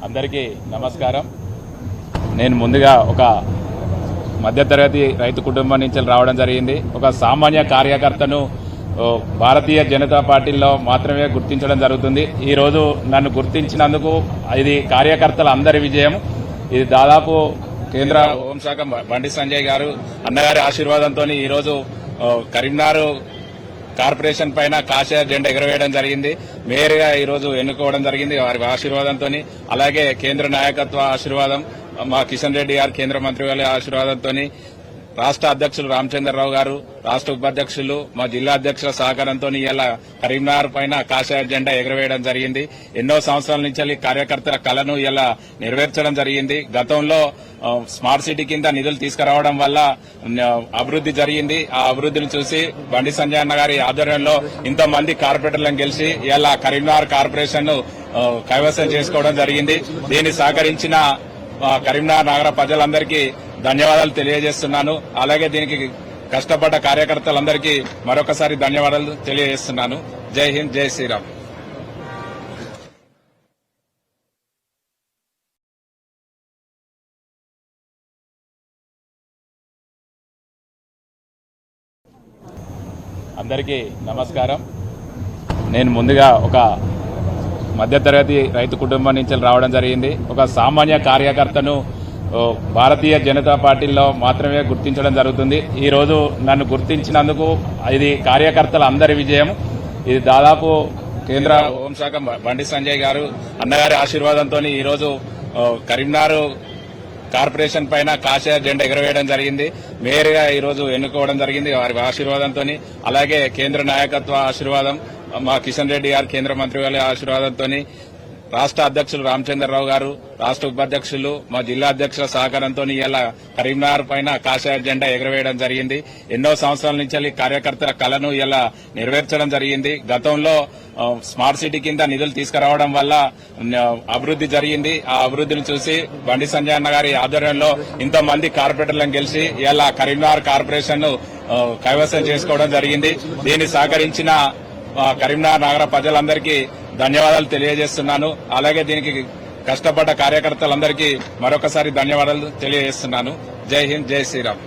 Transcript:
అందరికీ నమస్కారం। నేను ముందుగా ఒక మధ్యతరగతి రైతు కుటుంబం నుంచి రావడం జరిగింది। ఒక సామాన్య కార్యకర్తను భారతీయ జనతా పార్టీలో మాత్రమే గుర్తించడం జరుగుతుంది। ఈ రోజు నన్ను గుర్తించినందుకు ఇది కార్యకర్తల అందరి విజయం। ఇది దాదాపు కేంద్ర హోంశాఖ బండి సంజయ్ గారు అన్నగారి ఆశీర్వాదంతో ఈ రోజు కరీంనగర్ కార్పొరేషన్ పైన కాషాయ జెండా ఎగరవేయడం జరిగింది। మేయర్ గా ఈ రోజు ఎన్నుకోవడం జరిగింది వారి ఆశీర్వాదంతో। అలాగే కేంద్ర నాయకత్వ ఆశీర్వాదం, మా కిషన్ రెడ్డి గారు కేంద్ర మంత్రి గారి ఆశీర్వాదంతో, రాష్ట్ర అధ్యక్షులు రామచంద్రరావు గారు, రాష్ట్ర ఉపాధ్యక్షులు, మా జిల్లా అధ్యక్షుల సహకారంతో ఇలా కరీంనగర్ పైన కాషాయ జెండా ఎగరవేయడం జరిగింది। ఎన్నో సంవత్సరాల నుంచి కార్యకర్తల కళను ఇలా నెరవేర్చడం జరిగింది। గతంలో స్మార్ట్ సిటీ కింద నిధులు తీసుకురావడం వల్ల అభివృద్ది జరిగింది। ఆ అభివృద్దిని చూసి బండి సంజయ్ అన్న గారి ఆధ్వర్యంలో ఇంతమంది కార్పొరేటర్లను గెలిచి ఇలా కరీంనగర్ కార్పొరేషన్ ను కైవసం చేసుకోవడం జరిగింది। దీన్ని సహకరించిన కరీంనగర్ నగర ప్రజలందరికీ ధన్యవాదాలు తెలియజేస్తున్నాను। అలాగే దీనికి కష్టపడ్డ కార్యకర్తలందరికీ మరొకసారి ధన్యవాదాలు తెలియజేస్తున్నాను। జై హింద్, జై శ్రీరామ్। అందరికీ నమస్కారం। నేను ముందుగా ఒక మధ్యతరగతి రైతు కుటుంబం నుంచి రావడం జరిగింది। ఒక సామాన్య కార్యకర్తను భారతీయ జనతా పార్టీలో మాత్రమే గుర్తించడం జరుగుతుంది। ఈ రోజు నన్ను గుర్తించినందుకు ఇది కార్యకర్తల అందరి విజయం। ఇది దాదాపు కేంద్ర హోంశాఖ బండి సంజయ్ గారు అన్నగారి ఆశీర్వాదంతో ఈ రోజు కరీంనగర్ కార్పొరేషన్ పైన కాషాయ జెండా ఎగరవేయడం జరిగింది। మేయర్ గా ఈ రోజు ఎన్నుకోవడం జరిగింది వారి ఆశీర్వాదంతో। అలాగే కేంద్ర నాయకత్వ ఆశీర్వాదం, మా కిషన్ రెడ్డి గారు కేంద్ర మంత్రి గారి ఆశీర్వాదంతో, రాష్ట్ర అధ్యక్షులు రామచంద్రరావు గారు, రాష్ట్ర ఉపాధ్యక్షులు, మా జిల్లా అధ్యక్షుల సహకారంతో ఇలా కరీంనగర్ పైన కాషాయ జెండా ఎగరవేయడం జరిగింది। ఎన్నో సంవత్సరాల నుంచి కార్యకర్తల కళను ఇలా నెరవేర్చడం జరిగింది। గతంలో స్మార్ట్ సిటీ కింద నిధులు తీసుకురావడం వల్ల అభివృద్ది జరిగింది। ఆ అభివృద్దిని చూసి బండి సంజయ్ అన్న గారి ఆధ్వర్యంలో ఇంతమంది కార్పొరేటర్లను గెలిచి ఇలా కరీంనగర్ కార్పొరేషన్ ను కైవసం చేసుకోవడం జరిగింది। దీన్ని సహకరించిన కరీంనగర్ నగర ప్రజలందరికీ ధన్యవాదాలు తెలియజేస్తున్నాను। అలాగే దీనికి కష్టపడ్డ కార్యకర్తలందరికీ మరొకసారి ధన్యవాదాలు తెలియజేస్తున్నాను। జై హింద్, జై శ్రీరామ్।